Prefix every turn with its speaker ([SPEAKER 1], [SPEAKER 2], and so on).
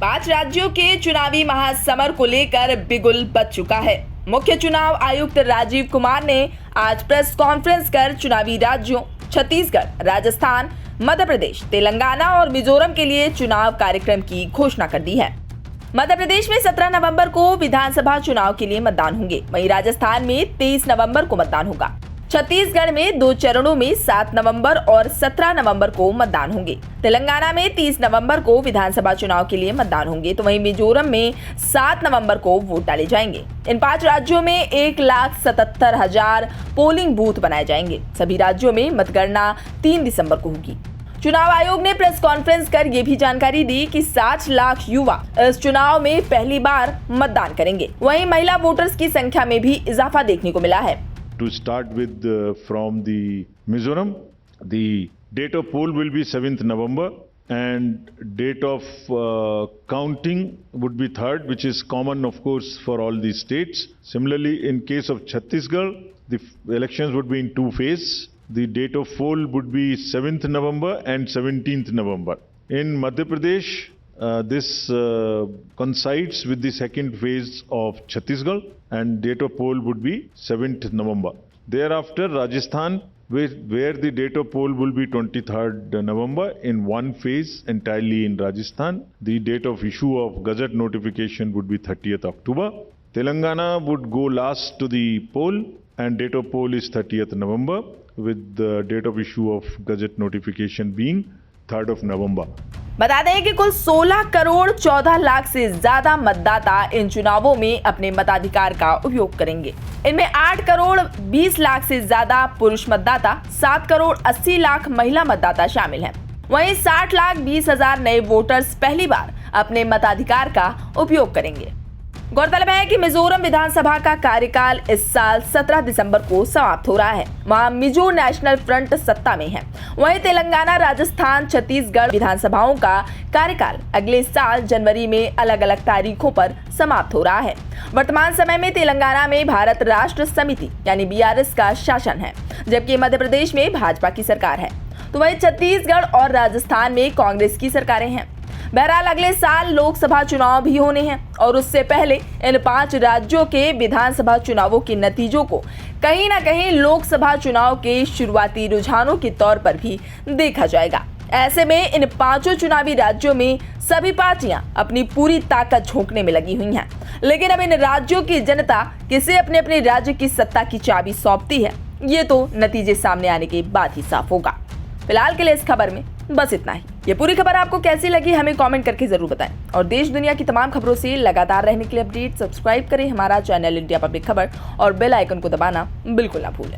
[SPEAKER 1] 5 राज्यों के चुनावी महासमर को लेकर बिगुल बज चुका है। मुख्य चुनाव आयुक्त राजीव कुमार ने आज प्रेस कॉन्फ्रेंस कर चुनावी राज्यों छत्तीसगढ़, राजस्थान, मध्य प्रदेश, तेलंगाना और मिजोरम के लिए चुनाव कार्यक्रम की घोषणा कर दी है। मध्य प्रदेश में 17 नवंबर को विधानसभा चुनाव के लिए मतदान होंगे। वहीं राजस्थान में 23 नवंबर को मतदान होगा। छत्तीसगढ़ में 2 चरणों में 7 नवंबर और 17 नवंबर को मतदान होंगे। तेलंगाना में 30 नवंबर को विधानसभा चुनाव के लिए मतदान होंगे, तो वहीं मिजोरम में 7 नवंबर को वोट डाले जाएंगे। इन 5 राज्यों में 1,77,000 पोलिंग बूथ बनाए जाएंगे। सभी राज्यों में मतगणना 3 दिसंबर को होगी। चुनाव आयोग ने प्रेस कॉन्फ्रेंस कर ये भी जानकारी दी कि 60 लाख युवा इस चुनाव में पहली बार मतदान करेंगे। वहीं महिला वोटर्स की संख्या में भी इजाफा देखने को मिला है।
[SPEAKER 2] To start with from the Mizoram, the date of poll will be 7th November and date of counting would be 3rd, which is common of course for all these states. Similarly, in case of Chhattisgarh, the elections would be in 2 phases. The date of poll would be 7th November and 17th November. In Madhya Pradesh, this coincides with the second phase of Chhattisgarh and date of poll would be 7th November. Thereafter, Rajasthan, where the date of poll will be 23rd November in 1 phase entirely in Rajasthan. The date of issue of Gazette notification would be 30th October. Telangana would go last to the poll and date of poll is 30th November with the date of issue of Gazette notification being 3rd of November.
[SPEAKER 1] बता दें कि कुल 16 करोड़ 14 लाख से ज्यादा मतदाता इन चुनावों में अपने मताधिकार का उपयोग करेंगे। इनमें 8 करोड़ 20 लाख से ज्यादा पुरुष मतदाता, 7 करोड़ 80 लाख महिला मतदाता शामिल हैं। वहीं 60 लाख 20 हजार नए वोटर्स पहली बार अपने मताधिकार का उपयोग करेंगे। गौरतलब है कि मिजोरम विधानसभा का कार्यकाल इस साल 17 दिसंबर को समाप्त हो रहा है। वहां मिजो नेशनल फ्रंट सत्ता में है। वहीं तेलंगाना, राजस्थान, छत्तीसगढ़ विधानसभाओं का कार्यकाल अगले साल जनवरी में अलग अलग तारीखों पर समाप्त हो रहा है। वर्तमान समय में तेलंगाना में भारत राष्ट्र समिति यानी BRS का शासन है, जबकि मध्य प्रदेश में भाजपा की सरकार है। तो वहीं छत्तीसगढ़ और राजस्थान में कांग्रेस की सरकारें हैं। बहरहाल अगले साल लोकसभा चुनाव भी होने हैं और उससे पहले इन 5 राज्यों के विधानसभा चुनावों के नतीजों को कहीं ना कहीं लोकसभा चुनाव के शुरुआती रुझानों के तौर पर भी देखा जाएगा। ऐसे में इन 5 चुनावी राज्यों में सभी पार्टियां अपनी पूरी ताकत झोंकने में लगी हुई हैं। लेकिन अब इन राज्यों की जनता किसे अपने अपने राज्य की सत्ता की चाबी सौंपती है, ये तो नतीजे सामने आने के बाद ही साफ होगा। फिलहाल के लिए इस खबर में बस इतना ही। ये पूरी खबर आपको कैसी लगी हमें कमेंट करके जरूर बताएं और देश दुनिया की तमाम खबरों से लगातार रहने के लिए अपडेट सब्सक्राइब करें हमारा चैनल इंडिया पब्लिक खबर और बेल आइकन को दबाना बिल्कुल ना भूलें।